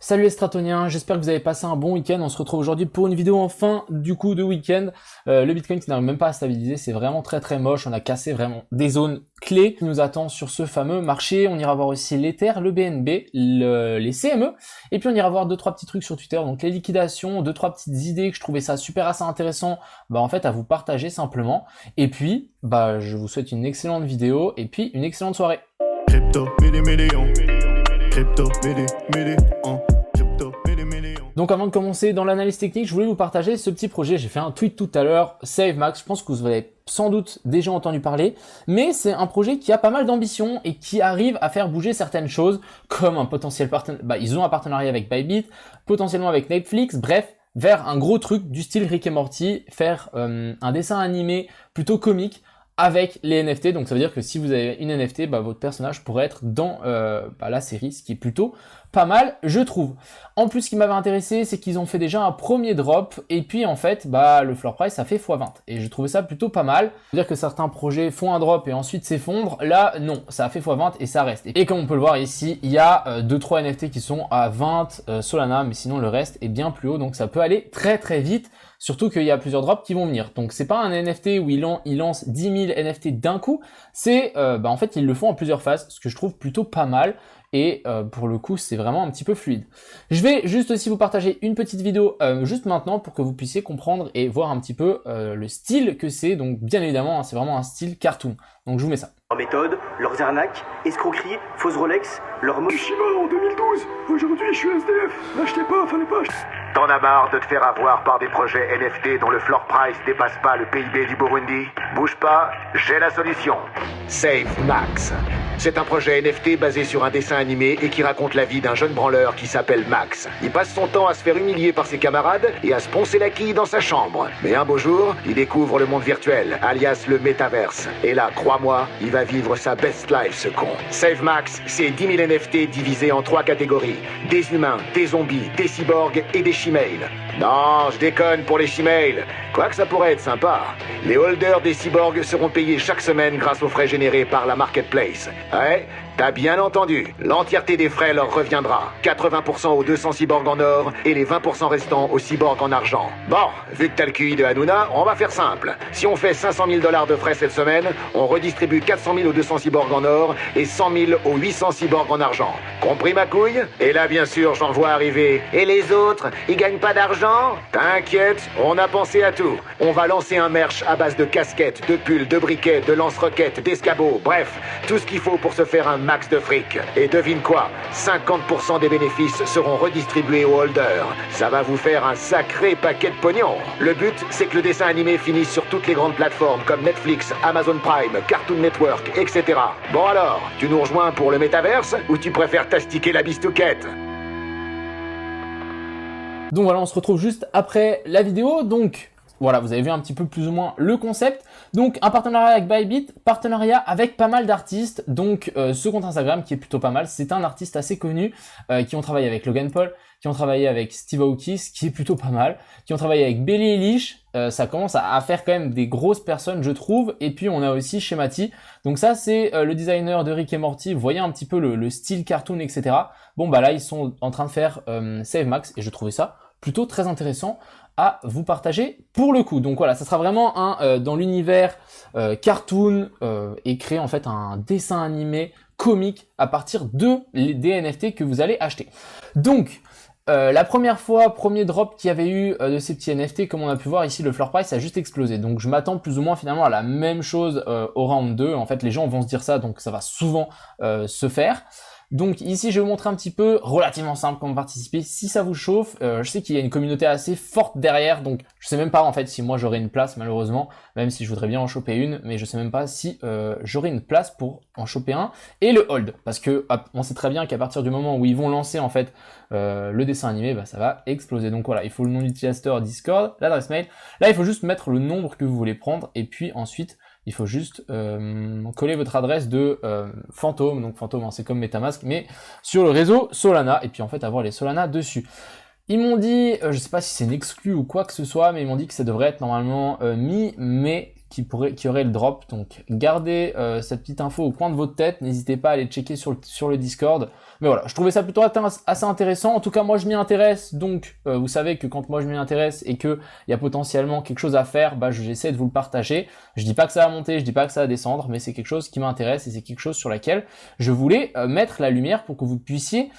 Salut les Stratoniens, j'espère que vous avez passé un bon week-end. On se retrouve aujourd'hui pour une vidéo en fin du coup de week-end. Le Bitcoin qui n'arrive même pas à stabiliser, c'est vraiment très moche. On a cassé vraiment des zones clés qui nous attendent sur ce fameux marché. On ira voir aussi l'Ether, le BNB, les CME. Et puis on ira voir 2-3 petits trucs sur Twitter. Donc les liquidations, 2-3 petites idées que je trouvais ça super assez intéressant en fait à vous partager simplement. Et puis je vous souhaite une excellente vidéo et puis une excellente soirée. Crypto, million. Crypto, million. Donc avant de commencer dans l'analyse technique, je voulais vous partager ce petit projet. J'ai fait un tweet tout à l'heure, SaveMax, je pense que vous avez sans doute déjà entendu parler, mais c'est un projet qui a pas mal d'ambition et qui arrive à faire bouger certaines choses, comme un potentiel partenariat, ils ont un partenariat avec Bybit, potentiellement avec Netflix, bref, vers un gros truc du style Rick et Morty, faire un dessin animé plutôt comique, avec les NFT, donc ça veut dire que si vous avez une NFT, votre personnage pourrait être dans la série, ce qui est plutôt pas mal, je trouve. En plus, ce qui m'avait intéressé, c'est qu'ils ont fait déjà un premier drop, et puis en fait, le floor price, ça fait x20, et je trouvais ça plutôt pas mal. C'est-à-dire que certains projets font un drop et ensuite s'effondrent, là, non, ça a fait x20 et ça reste. Et comme on peut le voir ici, il y a 2-3 NFT qui sont à 20 Solana, mais sinon le reste est bien plus haut, donc ça peut aller très vite. Surtout qu'il y a plusieurs drops qui vont venir. Donc c'est pas un NFT où ils lancent 10 000 NFT d'un coup, c'est en fait ils le font en plusieurs phases, ce que je trouve plutôt pas mal. Et pour le coup c'est vraiment un petit peu fluide. Je vais juste aussi vous partager une petite vidéo juste maintenant pour que vous puissiez comprendre et voir un petit peu le style que c'est. Donc bien évidemment c'est vraiment un style cartoon. Donc je vous mets ça. Leur méthode, leurs arnaques, escroqueries, fausses Rolex, leur mot... Shiba en 2012. Aujourd'hui, je suis SDF. N'achetez pas, fallait pas acheter. T'en as marre de te faire avoir par des projets NFT dont le floor price dépasse pas le PIB du Burundi? Bouge pas, j'ai la solution. SaveMax. C'est un projet NFT basé sur un dessin animé et qui raconte la vie d'un jeune branleur qui s'appelle Max. Il passe son temps à se faire humilier par ses camarades et à se poncer la quille dans sa chambre. Mais un beau jour, il découvre le monde virtuel, alias le métaverse. Et là, crois-moi, il va vivre sa best life, ce con. SaveMax, c'est 10 000 NFT divisés en 3 catégories. Des humains, des zombies, des cyborgs et des shemales. Non, je déconne pour les shemales. Quoique ça pourrait être sympa. Les holders des cyborgs seront payés chaque semaine grâce aux frais générés par la marketplace. Ouais, t'as bien entendu. L'entièreté des frais leur reviendra. 80% aux 200 cyborgs en or et les 20% restants aux cyborgs en argent. Bon, vu que t'as le QI de Hanouna, on va faire simple. Si on fait 500 000 $ de frais cette semaine, on redistribue 400 000 aux 200 cyborgs en or et 100 000 aux 800 cyborgs en argent. Compris ma couille? Et là, bien sûr, j'en vois arriver. Et les autres, ils gagnent pas d'argent? T'inquiète, on a pensé à tout. On va lancer un merch à base de casquettes, de pulls, de briquets, de lance-roquettes, d'escabeaux, bref, tout ce qu'il faut pour se faire un max de fric. Et devine quoi? 50% des bénéfices seront redistribués aux holders. Ça va vous faire un sacré paquet de pognon. Le but, c'est que le dessin animé finisse sur toutes les grandes plateformes comme Netflix, Amazon Prime, Cartoon Network, etc. Bon alors, tu nous rejoins pour le métaverse ou tu préfères t'astiquer la bistouquette? Donc voilà, on se retrouve juste après la vidéo. Donc voilà, vous avez vu un petit peu plus ou moins le concept. Donc un partenariat avec Bybit, partenariat avec pas mal d'artistes. Donc ce compte Instagram qui est plutôt pas mal, c'est un artiste assez connu qui ont travaillé avec Logan Paul, qui ont travaillé avec Steve Aoki, qui est plutôt pas mal, qui ont travaillé avec Billie Eilish. Ça commence à faire quand même des grosses personnes, je trouve. Et puis on a aussi Shemati. Donc ça c'est le designer de Rick et Morty. Vous voyez un petit peu le style cartoon, etc. Bon là ils sont en train de faire SaveMax et je trouvais ça plutôt très intéressant à vous partager pour le coup. Donc voilà, ça sera vraiment dans l'univers cartoon et créer en fait un dessin animé comique à partir des NFT que vous allez acheter. Donc la première fois, premier drop qu'il y avait eu de ces petits NFT, comme on a pu voir ici, le floor price a juste explosé. Donc je m'attends plus ou moins finalement à la même chose au round 2. En fait, les gens vont se dire ça, donc ça va souvent se faire. Donc ici, je vais vous montrer un petit peu, relativement simple comment participer. Si ça vous chauffe, je sais qu'il y a une communauté assez forte derrière, donc je sais même pas en fait si moi j'aurai une place malheureusement, même si je voudrais bien en choper une, mais je sais même pas si j'aurai une place pour en choper un. Et le hold, parce que on sait très bien qu'à partir du moment où ils vont lancer en fait le dessin animé, ça va exploser. Donc voilà, il faut le nom d'utilisateur Discord, l'adresse mail. Là, il faut juste mettre le nombre que vous voulez prendre, et puis ensuite il faut juste coller votre adresse de Fantôme, donc Fantôme c'est comme MetaMask, mais sur le réseau Solana, et puis en fait avoir les Solana dessus. Ils m'ont dit, je sais pas si c'est une exclu ou quoi que ce soit, mais ils m'ont dit que ça devrait être normalement mi-mai qui aurait le drop. Donc gardez cette petite info au coin de votre tête, n'hésitez pas à aller checker sur le Discord. Mais voilà, je trouvais ça plutôt assez intéressant. En tout cas, moi je m'y intéresse, donc vous savez que quand moi je m'y intéresse et que il y a potentiellement quelque chose à faire, bah j'essaie de vous le partager. Je dis pas que ça va monter, je dis pas que ça va descendre, mais c'est quelque chose qui m'intéresse et c'est quelque chose sur laquelle je voulais mettre la lumière pour que vous puissiez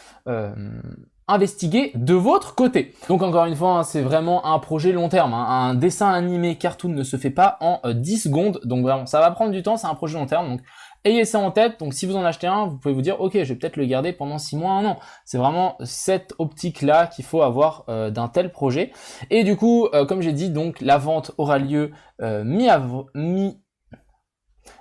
investiguer de votre côté. Donc encore une fois, hein, c'est vraiment un projet long terme. Hein. Un dessin animé cartoon ne se fait pas en 10 secondes. Donc vraiment, ça va prendre du temps, c'est un projet long terme. Donc ayez ça en tête. Donc si vous en achetez un, vous pouvez vous dire, ok, je vais peut-être le garder pendant 6 mois, 1 an. C'est vraiment cette optique-là qu'il faut avoir d'un tel projet. Et du coup, comme j'ai dit, donc la vente aura lieu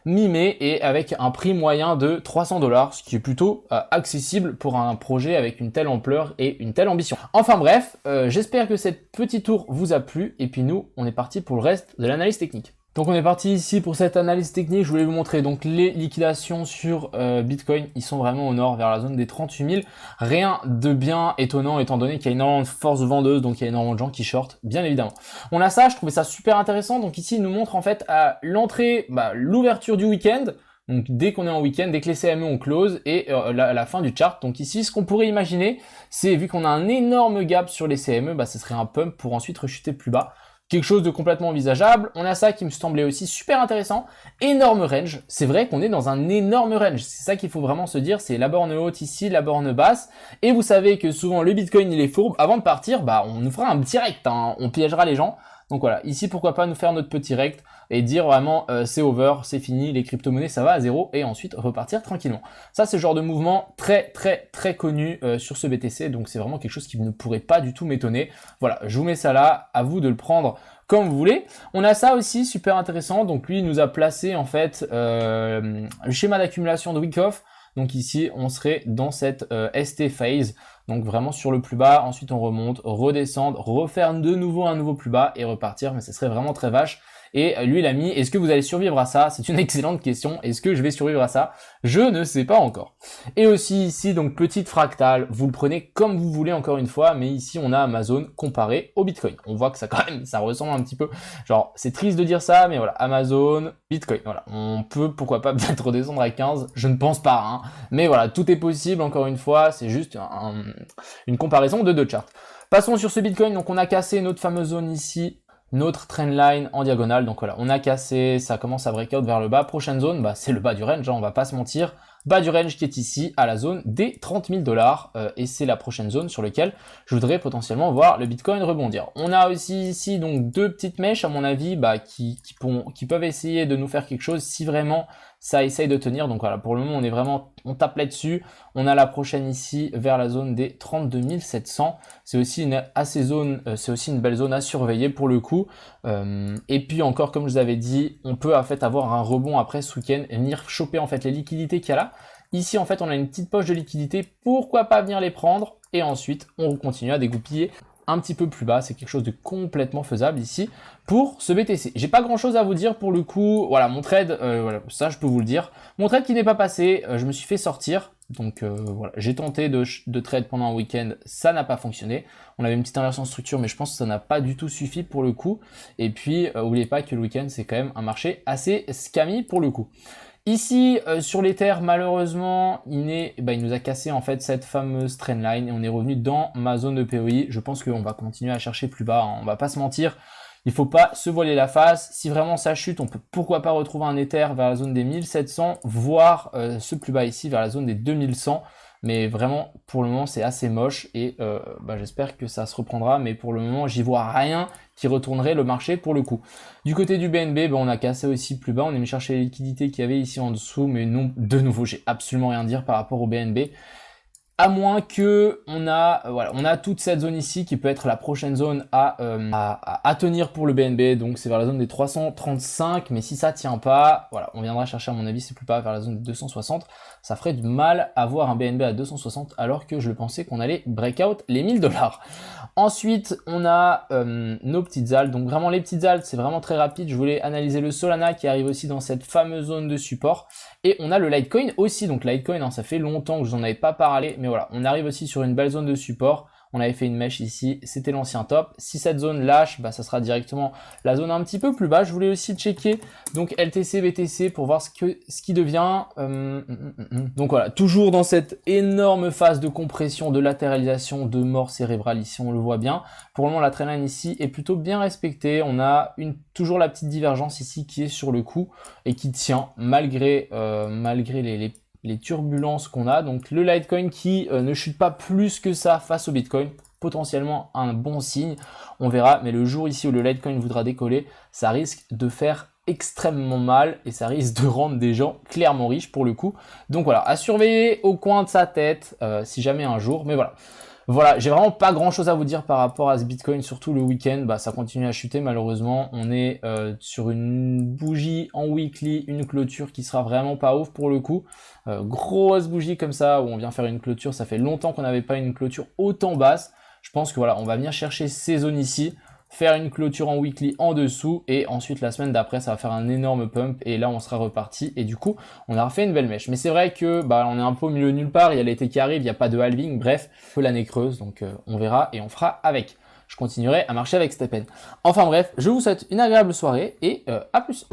mi-mai et avec un prix moyen de 300$, ce qui est plutôt accessible pour un projet avec une telle ampleur et une telle ambition. Enfin bref, j'espère que cette petite tour vous a plu et puis nous, on est parti pour le reste de l'analyse technique. Donc on est parti ici pour cette analyse technique, je voulais vous montrer donc les liquidations sur Bitcoin, ils sont vraiment au nord vers la zone des 38 000, rien de bien étonnant étant donné qu'il y a énormément de force vendeuse, donc il y a énormément de gens qui shortent, bien évidemment. On a ça, je trouvais ça super intéressant, donc ici il nous montre en fait à l'entrée, l'ouverture du week-end, donc dès qu'on est en week-end, dès que les CME ont close et la fin du chart. Donc ici, ce qu'on pourrait imaginer, c'est vu qu'on a un énorme gap sur les CME, ce serait un pump pour ensuite rechuter plus bas. Quelque chose de complètement envisageable. On a ça qui me semblait aussi super intéressant. Énorme range. C'est vrai qu'on est dans un énorme range. C'est ça qu'il faut vraiment se dire. C'est la borne haute ici, la borne basse. Et vous savez que souvent le Bitcoin il est fourbe. Avant de partir, on nous fera un petit rect. Hein. On piégera les gens. Donc voilà, ici pourquoi pas nous faire notre petit rect et dire vraiment c'est over, c'est fini, les crypto-monnaies ça va à zéro et ensuite repartir tranquillement. Ça c'est le genre de mouvement très connu sur ce BTC, donc c'est vraiment quelque chose qui ne pourrait pas du tout m'étonner. Voilà, je vous mets ça là, à vous de le prendre comme vous voulez. On a ça aussi super intéressant, donc lui il nous a placé en fait le schéma d'accumulation de Wyckoff. Donc ici, on serait dans cette ST phase, donc vraiment sur le plus bas, ensuite on remonte, redescendre, refaire de nouveau un nouveau plus bas et repartir, mais ça serait vraiment très vache. Et lui, il a mis, est-ce que vous allez survivre à ça? C'est une excellente question. Est-ce que je vais survivre à ça? Je ne sais pas encore. Et aussi ici, donc petite fractale, vous le prenez comme vous voulez encore une fois, mais ici on a Amazon comparé au Bitcoin. On voit que ça quand même, ça ressemble un petit peu, genre c'est triste de dire ça, mais voilà, Amazon, Bitcoin, voilà. On peut pourquoi pas peut-être redescendre à 15, je ne pense pas, hein. Mais voilà, tout est possible encore une fois, c'est juste une comparaison de deux charts. Passons sur ce Bitcoin, donc on a cassé notre fameuse zone ici, notre trendline en diagonale, donc voilà, on a cassé, ça commence à breakout vers le bas. Prochaine zone, c'est le bas du range, hein, on va pas se mentir, bas du range qui est ici à la zone des 30 000$, et c'est la prochaine zone sur laquelle je voudrais potentiellement voir le Bitcoin rebondir. On a aussi ici donc deux petites mèches à mon avis qui peuvent essayer de nous faire quelque chose si vraiment ça essaye de tenir. Donc voilà, pour le moment on tape là-dessus. On a la prochaine ici vers la zone des 32 700. C'est aussi une belle zone à surveiller pour le coup. Et puis encore, comme je vous avais dit, on peut en fait avoir un rebond après ce week-end et venir choper en fait les liquidités qu'il y a là. Ici en fait on a une petite poche de liquidités, pourquoi pas venir les prendre et ensuite on continue à dégoupiller un petit peu plus bas, c'est quelque chose de complètement faisable ici pour ce BTC. J'ai pas grand chose à vous dire pour le coup, voilà mon trade, voilà, ça je peux vous le dire. Mon trade qui n'est pas passé, je me suis fait sortir, donc voilà, j'ai tenté de trade pendant un week-end, ça n'a pas fonctionné. On avait une petite inversion de structure, mais je pense que ça n'a pas du tout suffi pour le coup. Et puis, n'oubliez pas que le week-end c'est quand même un marché assez scammy pour le coup. Ici, sur l'Ether, malheureusement, il nous a cassé en fait cette fameuse trendline et on est revenu dans ma zone de POI. Je pense qu'on va continuer à chercher plus bas, hein. On va pas se mentir. Il faut pas se voiler la face. Si vraiment ça chute, on peut pourquoi pas retrouver un Ether vers la zone des 1700, voire ce plus bas ici vers la zone des 2100. Mais vraiment, pour le moment, c'est assez moche et j'espère que ça se reprendra. Mais pour le moment, j'y vois rien qui retournerait le marché pour le coup. Du côté du BNB, on a cassé aussi plus bas. On est venu chercher les liquidités qu'il y avait ici en dessous. Mais non, de nouveau, j'ai absolument rien à dire par rapport au BNB. À moins que on a toute cette zone ici qui peut être la prochaine zone à tenir pour le BNB, donc c'est vers la zone des 335, mais si ça tient pas, voilà, on viendra chercher à mon avis c'est plus pas vers la zone des 260, ça ferait du mal à voir un BNB à 260 alors que je le pensais qu'on allait break out les 1000$. Ensuite, on a nos petites alts, donc vraiment les petites alts, c'est vraiment très rapide, je voulais analyser le Solana qui arrive aussi dans cette fameuse zone de support, et on a le Litecoin aussi, donc Litecoin, hein, ça fait longtemps que je n'en avais pas parlé, mais voilà, on arrive aussi sur une belle zone de support, On avait fait une mèche ici, c'était l'ancien top. Si cette zone lâche, bah, ça sera directement la zone un petit peu plus bas. Je voulais aussi checker donc LTC, BTC pour voir ce qui devient. Donc voilà, toujours dans cette énorme phase de compression, de latéralisation, de mort cérébrale ici, on le voit bien. Pour le moment, la trendline ici est plutôt bien respectée. On a toujours la petite divergence ici qui est sur le coup et qui tient malgré les turbulences qu'on a. Donc le Litecoin qui ne chute pas plus que ça face au Bitcoin, potentiellement un bon signe, on verra, mais le jour ici où le Litecoin voudra décoller, ça risque de faire extrêmement mal et ça risque de rendre des gens clairement riches pour le coup. Donc voilà, à surveiller au coin de sa tête si jamais un jour, mais voilà. Voilà, j'ai vraiment pas grand chose à vous dire par rapport à ce Bitcoin, surtout le week-end, bah, ça continue à chuter malheureusement. On est sur une bougie en weekly, une clôture qui sera vraiment pas ouf pour le coup. Grosse bougie comme ça où on vient faire une clôture, ça fait longtemps qu'on n'avait pas une clôture autant basse. Je pense que voilà, on va venir chercher ces zones ici, faire une clôture en weekly en dessous et ensuite la semaine d'après ça va faire un énorme pump et là on sera reparti et du coup on aura fait une belle mèche. Mais c'est vrai que bah, on est un peu au milieu de nulle part, il y a l'été qui arrive, il n'y a pas de halving, bref, peu l'année creuse donc on verra et on fera avec. Je continuerai à marcher avec Stephen. Enfin bref, je vous souhaite une agréable soirée et à plus.